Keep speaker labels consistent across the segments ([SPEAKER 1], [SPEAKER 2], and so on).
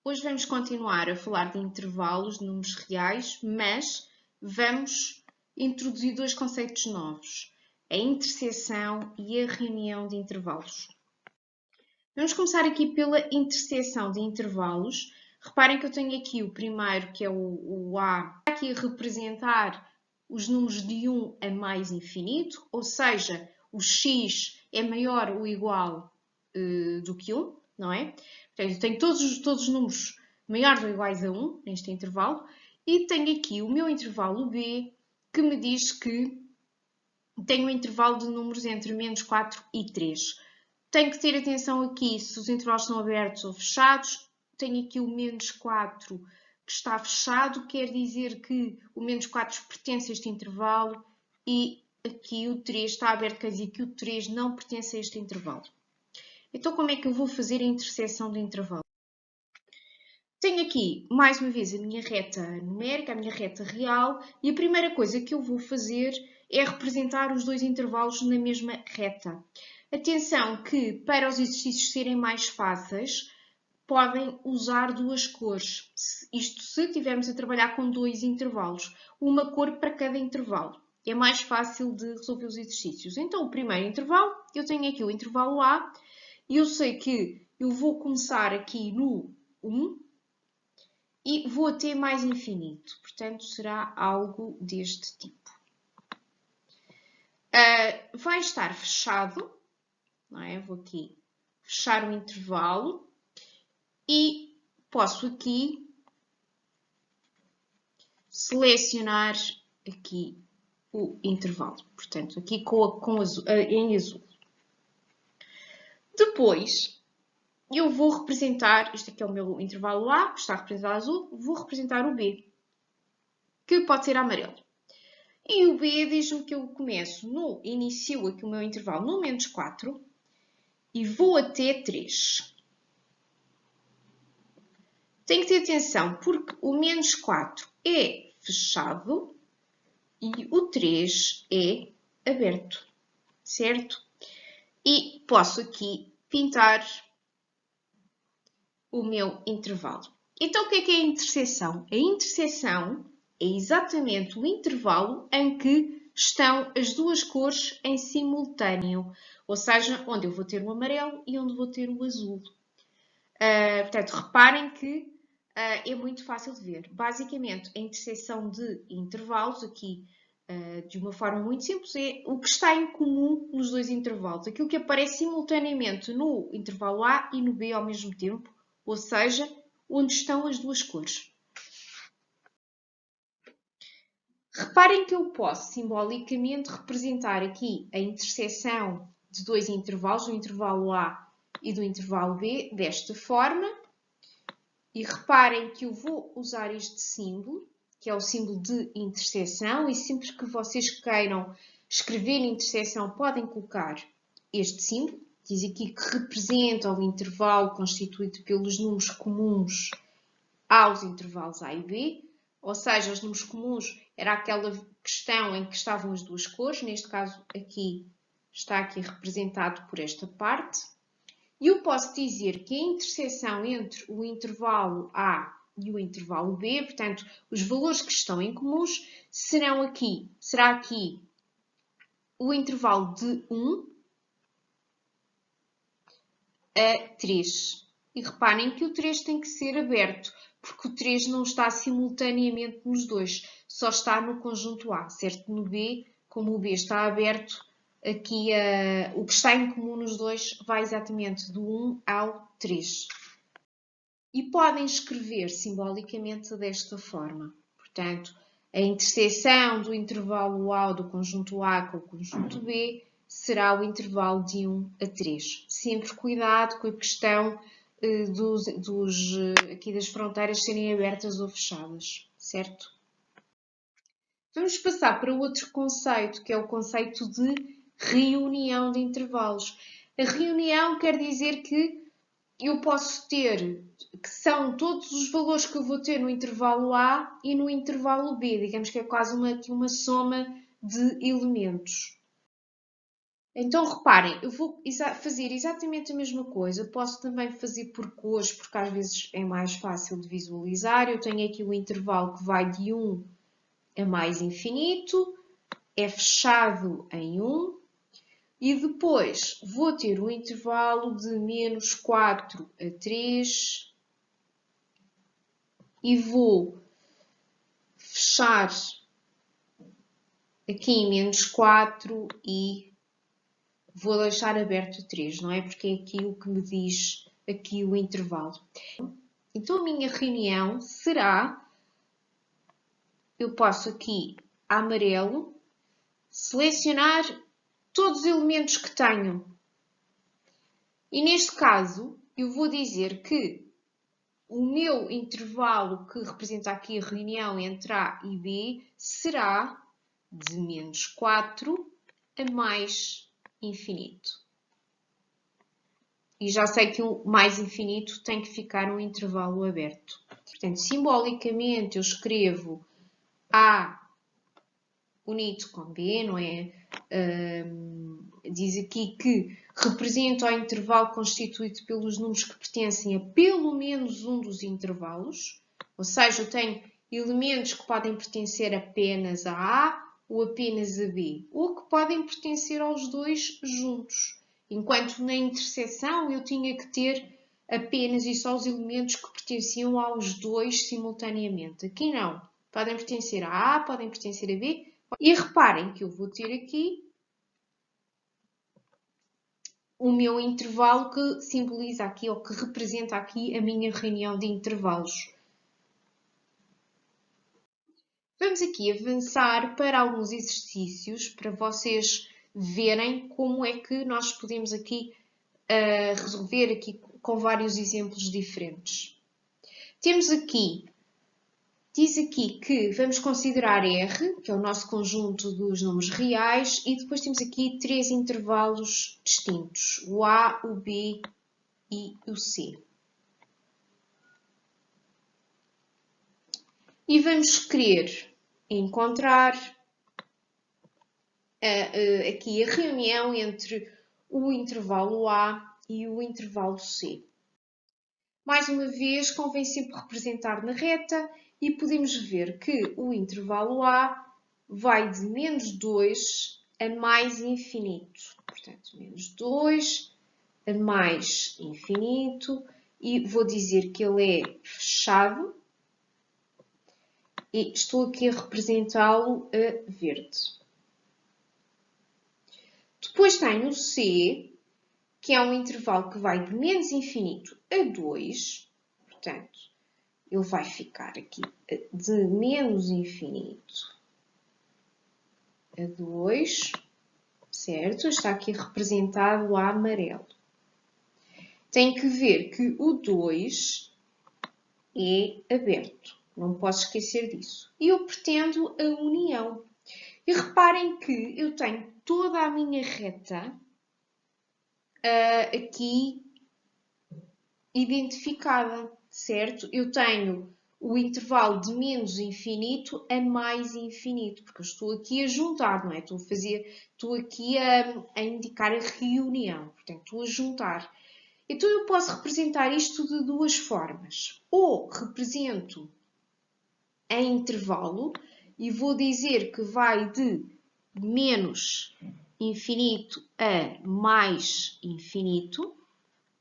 [SPEAKER 1] Hoje vamos continuar a falar de intervalos, de números reais, mas vamos introduzir dois conceitos novos: a interseção e a reunião de intervalos. Vamos começar aqui pela interseção de intervalos. Reparem que eu tenho aqui o primeiro, que é o A, aqui a representar os números de 1 a mais infinito, ou seja, o x é maior ou igual do que 1, não é? Portanto, eu tenho todos os números maiores ou iguais a 1 neste intervalo e tenho aqui o meu intervalo B que me diz que tenho um intervalo de números entre menos 4 e 3. Tenho que ter atenção aqui se os intervalos são abertos ou fechados. Tenho aqui o menos 4 que está fechado, quer dizer que o menos 4 pertence a este intervalo e aqui o 3 está aberto, quer dizer que o 3 não pertence a este intervalo. Então, como é que eu vou fazer a interseção do intervalo? Tenho aqui, mais uma vez, a minha reta numérica, a minha reta real, e a primeira coisa que eu vou fazer é representar os dois intervalos na mesma reta. Atenção que, para os exercícios serem mais fáceis, podem usar duas cores. Isto se estivermos a trabalhar com dois intervalos, uma cor para cada intervalo. É mais fácil de resolver os exercícios. Então, o primeiro intervalo, eu tenho aqui o intervalo A, e eu sei que eu vou começar aqui no 1 e vou até mais infinito. Portanto, será algo deste tipo. Vai estar fechado, não é? Vou aqui fechar o intervalo e posso aqui selecionar aqui o intervalo. Portanto, aqui em azul. Depois, eu vou representar, este aqui é o meu intervalo A, que está representado azul, vou representar o B, que pode ser amarelo. E o B diz-me que eu inicio aqui o meu intervalo no menos 4 e vou até 3. Tenho que ter atenção, porque o menos 4 é fechado e o 3 é aberto, certo? E posso aqui pintar o meu intervalo. Então, o que é a interseção? A interseção é exatamente o intervalo em que estão as duas cores em simultâneo, ou seja, onde eu vou ter o amarelo e onde vou ter o azul. Portanto, reparem que é muito fácil de ver. Basicamente, a interseção de intervalos, aqui de uma forma muito simples, é o que está em comum nos dois intervalos. Aquilo que aparece simultaneamente no intervalo A e no B ao mesmo tempo, ou seja, onde estão as duas cores. Reparem que eu posso simbolicamente representar aqui a interseção de dois intervalos, do intervalo A e do intervalo B, desta forma. E reparem que eu vou usar este símbolo, que é o símbolo de interseção, e sempre que vocês queiram escrever interseção, podem colocar este símbolo. Diz aqui que representa o intervalo constituído pelos números comuns aos intervalos A e B, ou seja, os números comuns era aquela questão em que estavam as duas cores, neste caso aqui está aqui representado por esta parte. E eu posso dizer que a interseção entre o intervalo A e o intervalo B, portanto, os valores que estão em comuns, será aqui o intervalo de 1 a 3. E reparem que o 3 tem que ser aberto, porque o 3 não está simultaneamente nos dois, só está no conjunto A, certo? No B, como o B está aberto, aqui o que está em comum nos dois vai exatamente do 1 ao 3. E podem escrever simbolicamente desta forma. Portanto, a interseção do intervalo A do conjunto A com o conjunto B será o intervalo de 1 a 3. Sempre cuidado com a questão aqui das fronteiras serem abertas ou fechadas, certo? Vamos passar para outro conceito, que é o conceito de reunião de intervalos. A reunião quer dizer que eu posso ter, que são todos os valores que eu vou ter no intervalo A e no intervalo B. Digamos que é quase uma soma de elementos. Então, reparem, eu vou fazer exatamente a mesma coisa. Posso também fazer por cores, porque às vezes é mais fácil de visualizar. Eu tenho aqui o intervalo que vai de 1 a mais infinito, é fechado em 1. E depois vou ter um intervalo de menos 4 a 3 e vou fechar aqui em menos 4 e vou deixar aberto 3, não é? Porque é aqui o que me diz aqui o intervalo. Então a minha reunião será, eu posso aqui amarelo, selecionar todos os elementos que tenho. E neste caso, eu vou dizer que o meu intervalo que representa aqui a reunião entre A e B será de menos 4 a mais infinito. E já sei que o mais infinito tem que ficar um intervalo aberto. Portanto, simbolicamente eu escrevo A unido com B, não é? Diz aqui que representa o intervalo constituído pelos números que pertencem a pelo menos um dos intervalos. Ou seja, eu tenho elementos que podem pertencer apenas a A ou apenas a B, ou que podem pertencer aos dois juntos. Enquanto na interseção eu tinha que ter apenas e só os elementos que pertenciam aos dois simultaneamente. Aqui não. Podem pertencer a A, podem pertencer a B. E reparem que eu vou ter aqui o meu intervalo que simboliza aqui, ou que representa aqui a minha reunião de intervalos. Vamos aqui avançar para alguns exercícios para vocês verem como é que nós podemos aqui resolver aqui com vários exemplos diferentes. Temos aqui, diz aqui que vamos considerar R, que é o nosso conjunto dos números reais, e depois temos aqui três intervalos distintos, o A, o B e o C. E vamos querer encontrar aqui a reunião entre o intervalo A e o intervalo C. Mais uma vez, convém sempre representar na reta e podemos ver que o intervalo A vai de menos 2 a mais infinito. Portanto, menos 2 a mais infinito. E vou dizer que ele é fechado. E estou aqui a representá-lo a verde. Depois tenho o C, que é um intervalo que vai de menos infinito a 2. Portanto, ele vai ficar aqui de menos infinito a 2, certo? Está aqui representado a amarelo. Tem que ver que o 2 é aberto. Não posso esquecer disso. E eu pretendo a união. E reparem que eu tenho toda a minha reta aqui identificada, certo? Eu tenho o intervalo de menos infinito a mais infinito, porque eu estou aqui a juntar, não é? Estou aqui a indicar a reunião, portanto, estou a juntar. Então, eu posso representar isto de duas formas. Ou represento em intervalo e vou dizer que vai de menos infinito a mais infinito,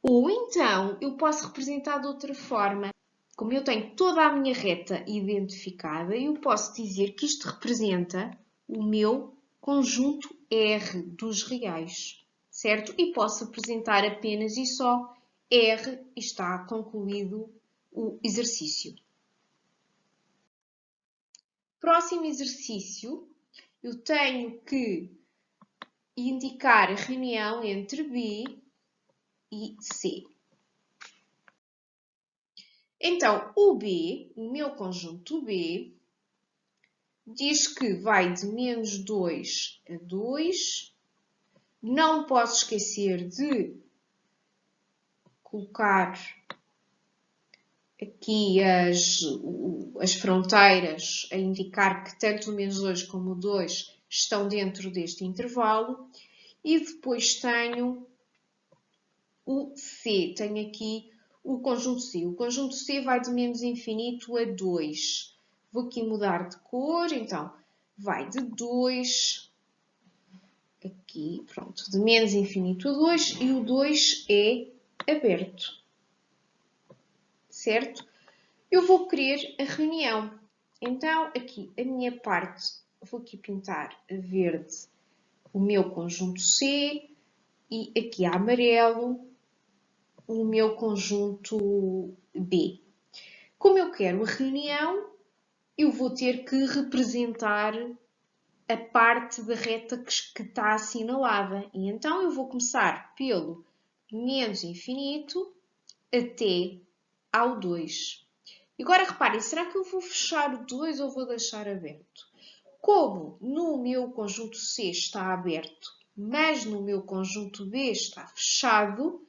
[SPEAKER 1] ou então eu posso representar de outra forma. Como eu tenho toda a minha reta identificada, eu posso dizer que isto representa o meu conjunto R dos reais, certo? E posso apresentar apenas e só R e está concluído o exercício. Próximo exercício, eu tenho que indicar a reunião entre B e C. Então, o B, o meu conjunto B, diz que vai de menos 2 a 2. Não posso esquecer de colocar aqui as fronteiras a indicar que tanto o menos 2 como o 2 estão dentro deste intervalo. e depois tenho o C, tenho aqui o conjunto C. O conjunto C vai de menos infinito a 2. Vou aqui mudar de cor, então vai de 2, aqui, pronto, de menos infinito a 2 e o 2 é aberto, certo? Eu vou querer a reunião. Então, aqui, a minha parte, vou aqui pintar a verde o meu conjunto C e aqui a amarelo o meu conjunto B. Como eu quero a reunião, eu vou ter que representar a parte da reta que está assinalada. E então eu vou começar pelo menos infinito até ao 2. E agora reparem, será que eu vou fechar o 2 ou vou deixar aberto? Como no meu conjunto C está aberto, mas no meu conjunto B está fechado,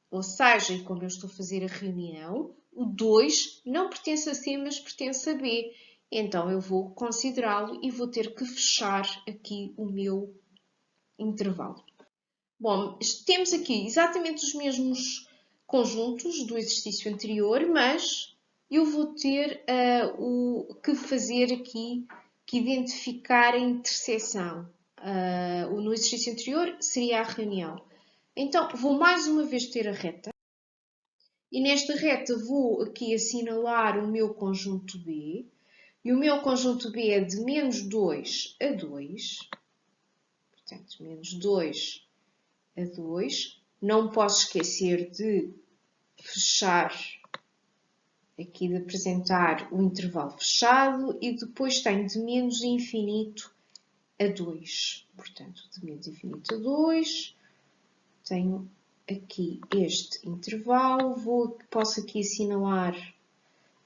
[SPEAKER 1] ou seja, como eu estou a fazer a reunião, o 2 não pertence a C, mas pertence a B. Então, eu vou considerá-lo e vou ter que fechar aqui o meu intervalo. Bom, temos aqui exatamente os mesmos conjuntos do exercício anterior, mas eu vou ter o que fazer aqui, que identificar a interseção. No exercício anterior seria a reunião. Então, vou mais uma vez ter a reta. E nesta reta vou aqui assinalar o meu conjunto B. E o meu conjunto B é de menos 2 a 2. Portanto, menos 2 a 2. Não posso esquecer de fechar, aqui de apresentar o intervalo fechado. E depois tenho de menos infinito a 2. Portanto, de menos infinito a 2. Tenho aqui este intervalo. Posso aqui assinalar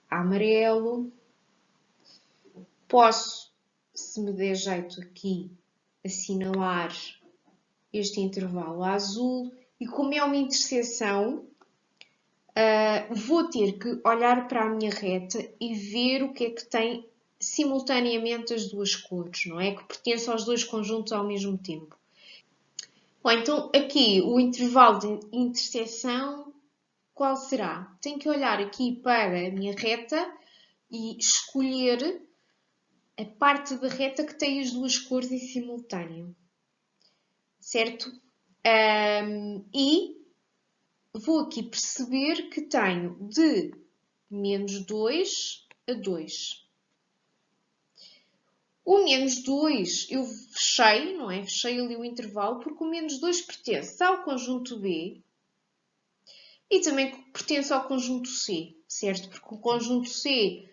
[SPEAKER 1] amarelo. Posso, se me der jeito aqui, assinalar este intervalo azul. E como é uma interseção, vou ter que olhar para a minha reta e ver o que é que tem simultaneamente as duas cores, não é? Que pertence aos dois conjuntos ao mesmo tempo. Bom, então aqui o intervalo de interseção, qual será? Tenho que olhar aqui para a minha reta e escolher a parte da reta que tem as duas cores em simultâneo, certo? E vou aqui perceber que tenho de menos 2 a 2. O menos 2 eu fechei, não é? Fechei ali o intervalo, porque o menos 2 pertence ao conjunto B e também pertence ao conjunto C, certo? Porque o conjunto C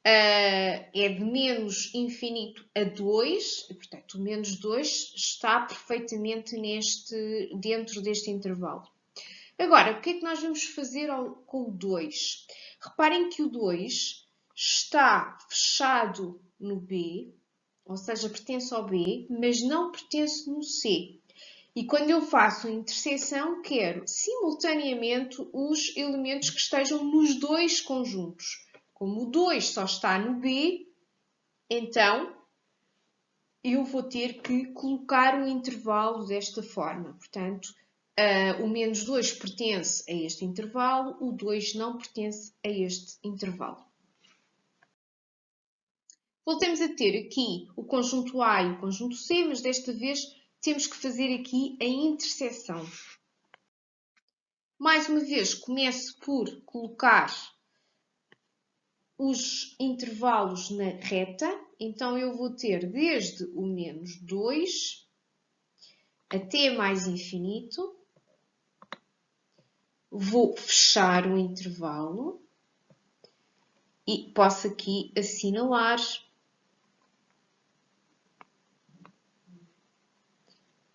[SPEAKER 1] é de menos infinito a 2, e, portanto, o menos 2 está perfeitamente dentro deste intervalo. Agora, o que é que nós vamos fazer com o 2? Reparem que o 2 está fechado no B, ou seja, pertence ao B, mas não pertence no C. E quando eu faço a interseção, quero simultaneamente os elementos que estejam nos dois conjuntos. Como o 2 só está no B, então eu vou ter que colocar o intervalo desta forma. Portanto, o menos 2 pertence a este intervalo, o 2 não pertence a este intervalo. Voltemos a ter aqui o conjunto A e o conjunto C, mas desta vez temos que fazer aqui a interseção. Mais uma vez, começo por colocar os intervalos na reta. Então, eu vou ter desde o menos 2 até mais infinito. Vou fechar o intervalo e posso aqui assinalar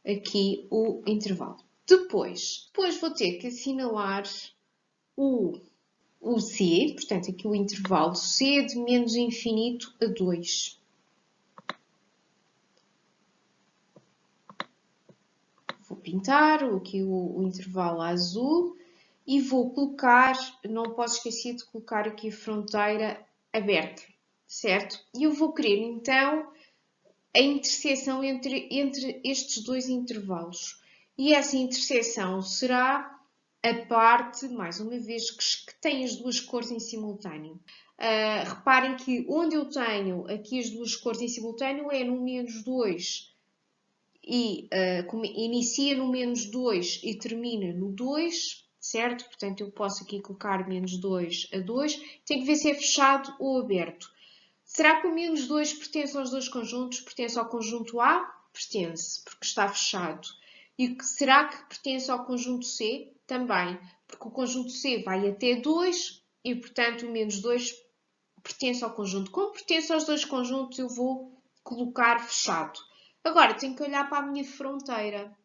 [SPEAKER 1] aqui o intervalo. Depois vou ter que assinalar o C, portanto, aqui o intervalo C de menos infinito a 2. Vou pintar aqui o intervalo azul e vou colocar, não posso esquecer de colocar aqui a fronteira aberta, certo? E eu vou querer, então, a interseção entre estes dois intervalos. E essa interseção será a parte, mais uma vez, que tem as duas cores em simultâneo. Reparem que onde eu tenho aqui as duas cores em simultâneo é no menos 2 e inicia no menos 2 e termina no 2, certo? Portanto, eu posso aqui colocar menos 2 a 2. Tem que ver se é fechado ou aberto. Será que o menos 2 pertence aos dois conjuntos? Pertence ao conjunto A? Pertence, porque está fechado. E será que pertence ao conjunto C? Também, porque o conjunto C vai até 2 e, portanto, o menos 2 pertence ao conjunto. Como pertence aos dois conjuntos, eu vou colocar fechado. Agora, tenho que olhar para a minha fronteira.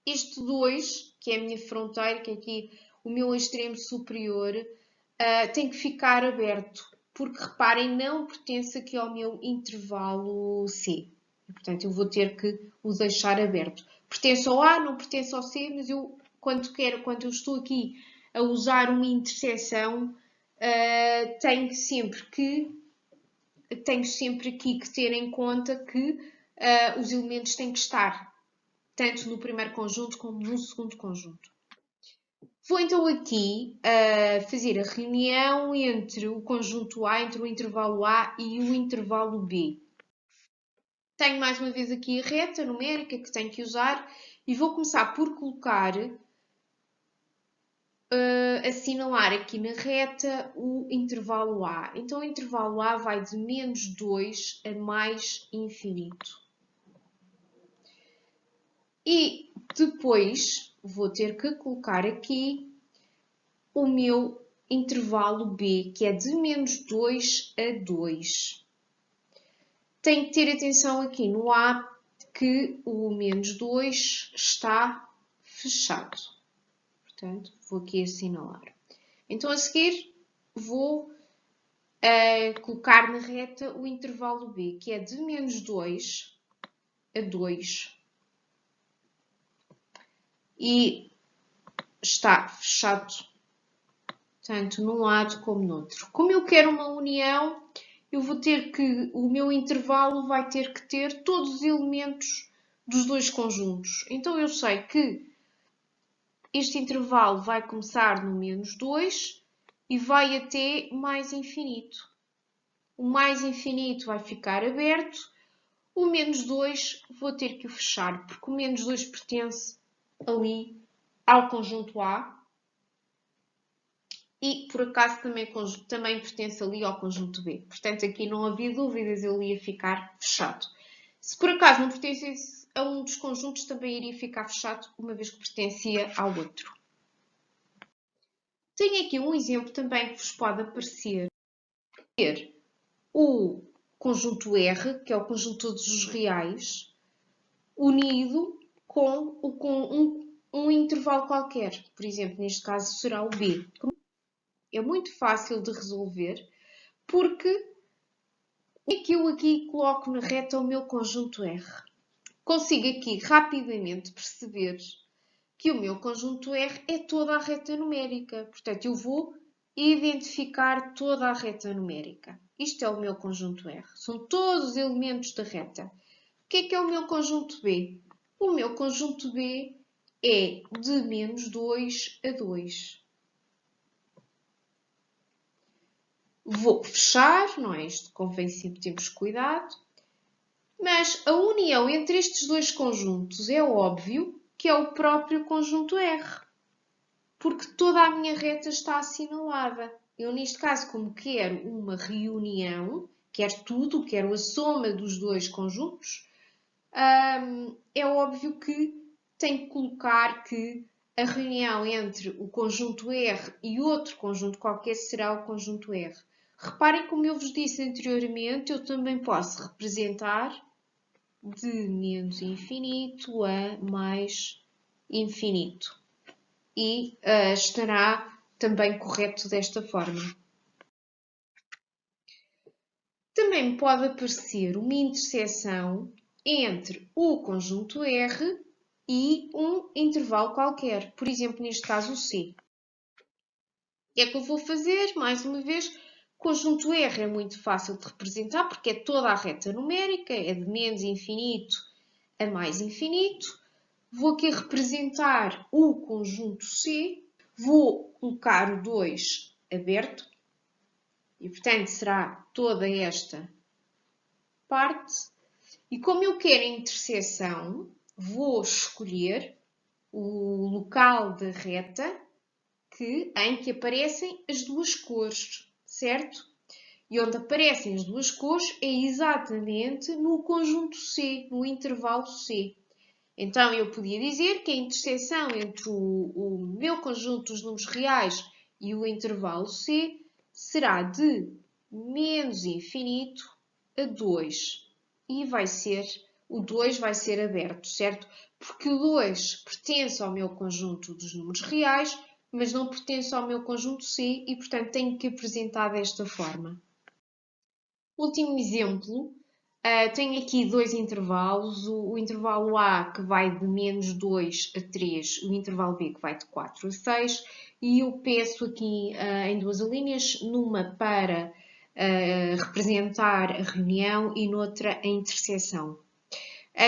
[SPEAKER 1] Este 2, que é a minha fronteira, que é aqui o meu extremo superior, tem que ficar aberto. Porque, reparem, não pertence aqui ao meu intervalo C. E, portanto, eu vou ter que o deixar aberto. Pertence ao A, não pertence ao C, mas eu, quando eu estou aqui a usar uma interseção, tenho sempre aqui que ter em conta que os elementos têm que estar tanto no primeiro conjunto como no segundo conjunto. Vou então aqui fazer a reunião entre o conjunto A, entre o intervalo A e o intervalo B. Tenho mais uma vez aqui a reta numérica que tenho que usar e vou começar por colocar, assinalar aqui na reta o intervalo A. Então o intervalo A vai de menos 2 a mais infinito. E depois vou ter que colocar aqui o meu intervalo B, que é de menos 2 a 2. Tenho que ter atenção aqui no A, que o menos 2 está fechado. Portanto, vou aqui assinalar. Então, a seguir, vou colocar na reta o intervalo B, que é de menos 2 a 2. E está fechado tanto num lado como no outro. Como eu quero uma união, eu vou ter que, o meu intervalo vai ter que ter todos os elementos dos dois conjuntos. Então eu sei que este intervalo vai começar no menos 2 e vai até mais infinito. O mais infinito vai ficar aberto, o menos 2 vou ter que o fechar, porque o menos 2 pertence ali ao conjunto A e, por acaso, também pertence ali ao conjunto B. Portanto, aqui não havia dúvidas, ele ia ficar fechado. Se por acaso não pertencesse a um dos conjuntos, também iria ficar fechado, uma vez que pertencia ao outro. Tenho aqui um exemplo também que vos pode aparecer. O conjunto R, que é o conjunto de todos os reais, unido com um intervalo qualquer. Por exemplo, neste caso será o B. É muito fácil de resolver, porque é que eu aqui coloco na reta o meu conjunto R. Consigo aqui rapidamente perceber que o meu conjunto R é toda a reta numérica. Portanto, eu vou identificar toda a reta numérica. Isto é o meu conjunto R. São todos os elementos da reta. O que é o meu conjunto B? O meu conjunto B é de menos 2 a 2. Vou fechar, não é? Isto convém sempre termos cuidado. Mas a união entre estes dois conjuntos é óbvio que é o próprio conjunto R. Porque toda a minha reta está assinalada. Eu, neste caso, como quero uma reunião, quero tudo, quero a soma dos dois conjuntos, é óbvio que tenho que colocar que a reunião entre o conjunto R e outro conjunto qualquer será o conjunto R. Reparem, como eu vos disse anteriormente, eu também posso representar de menos infinito a mais infinito. E estará também correto desta forma. Também pode aparecer uma interseção entre o conjunto R e um intervalo qualquer. Por exemplo, neste caso o C. O que é que eu vou fazer? Mais uma vez, Conjunto R é muito fácil de representar porque é toda a reta numérica, é de menos infinito a mais infinito. Vou aqui representar o conjunto C, vou colocar o 2 aberto e, portanto, será toda esta parte. E como eu quero a interseção, vou escolher o local da reta em que aparecem as duas cores, certo? E onde aparecem as duas cores é exatamente no conjunto C, no intervalo C. Então, eu podia dizer que a interseção entre o meu conjunto dos números reais e o intervalo C será de menos infinito a 2. E o 2 vai ser aberto, certo? Porque o 2 pertence ao meu conjunto dos números reais, mas não pertence ao meu conjunto C e, portanto, tenho que apresentar desta forma. Último exemplo, tenho aqui dois intervalos, o intervalo A que vai de menos 2 a 3, o intervalo B que vai de 4 a 6, e eu peço aqui em duas linhas, numa para representar a reunião e noutra a interseção.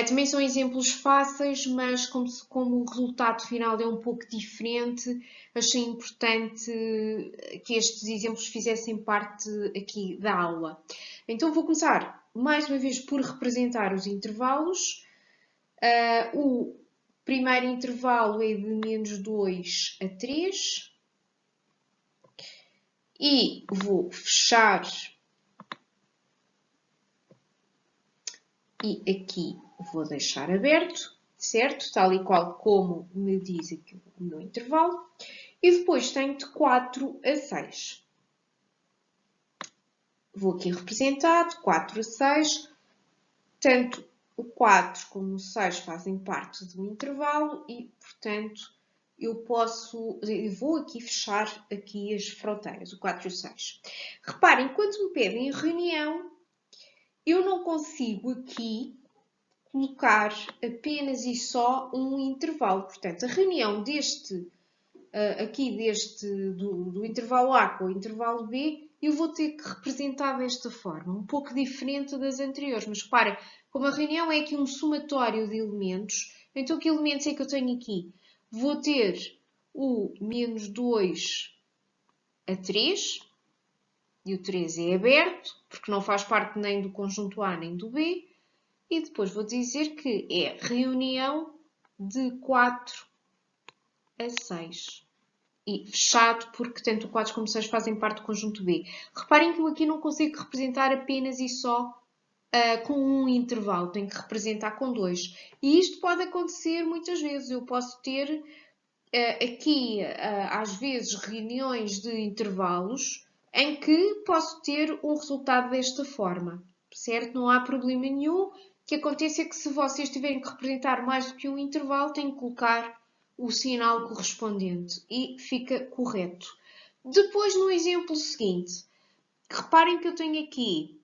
[SPEAKER 1] Também são exemplos fáceis, mas como o resultado final é um pouco diferente, achei importante que estes exemplos fizessem parte aqui da aula. Então vou começar mais uma vez por representar os intervalos. O primeiro intervalo é de menos 2 a 3. E vou fechar. E aqui vou deixar aberto, certo? Tal e qual como me diz aqui o meu intervalo. E depois tenho de 4 a 6. Vou aqui representar de 4 a 6. Tanto o 4 como o 6 fazem parte de um intervalo e, portanto, eu vou aqui fechar aqui as fronteiras, o 4 e o 6. Reparem, quando me pedem reunião, eu não consigo aqui colocar apenas e só um intervalo. Portanto, a reunião do intervalo A com o intervalo B, eu vou ter que representar desta forma, um pouco diferente das anteriores. Mas reparem, como a reunião é aqui um somatório de elementos, então que elementos é que eu tenho aqui? Vou ter o menos 2 a 3, e o 3 é aberto, porque não faz parte nem do conjunto A nem do B. E depois vou dizer que é reunião de 4 a 6. E fechado, porque tanto o 4 como o 6 fazem parte do conjunto B. Reparem que eu aqui não consigo representar apenas e só com um intervalo. Tenho que representar com 2. E isto pode acontecer muitas vezes. Eu posso ter aqui, às vezes, reuniões de intervalos em que posso ter um resultado desta forma. Certo? Não há problema nenhum. O que acontece é que se vocês tiverem que representar mais do que um intervalo, têm que colocar o sinal correspondente e fica correto. Depois, no exemplo seguinte, reparem que eu tenho aqui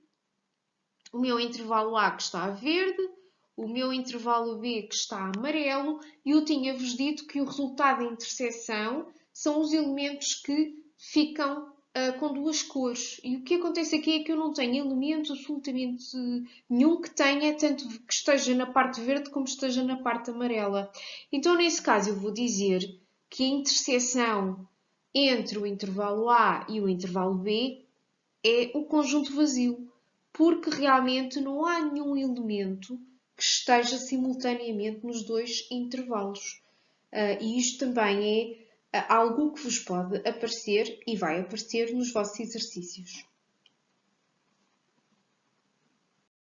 [SPEAKER 1] o meu intervalo A que está a verde, o meu intervalo B que está a amarelo, e eu tinha-vos dito que o resultado da interseção são os elementos que ficam com duas cores. E o que acontece aqui é que eu não tenho elemento absolutamente nenhum que tenha, tanto que esteja na parte verde como esteja na parte amarela. Então, nesse caso, eu vou dizer que a interseção entre o intervalo A e o intervalo B é o conjunto vazio, porque realmente não há nenhum elemento que esteja simultaneamente nos dois intervalos. E isto também é algo que vos pode aparecer e vai aparecer nos vossos exercícios.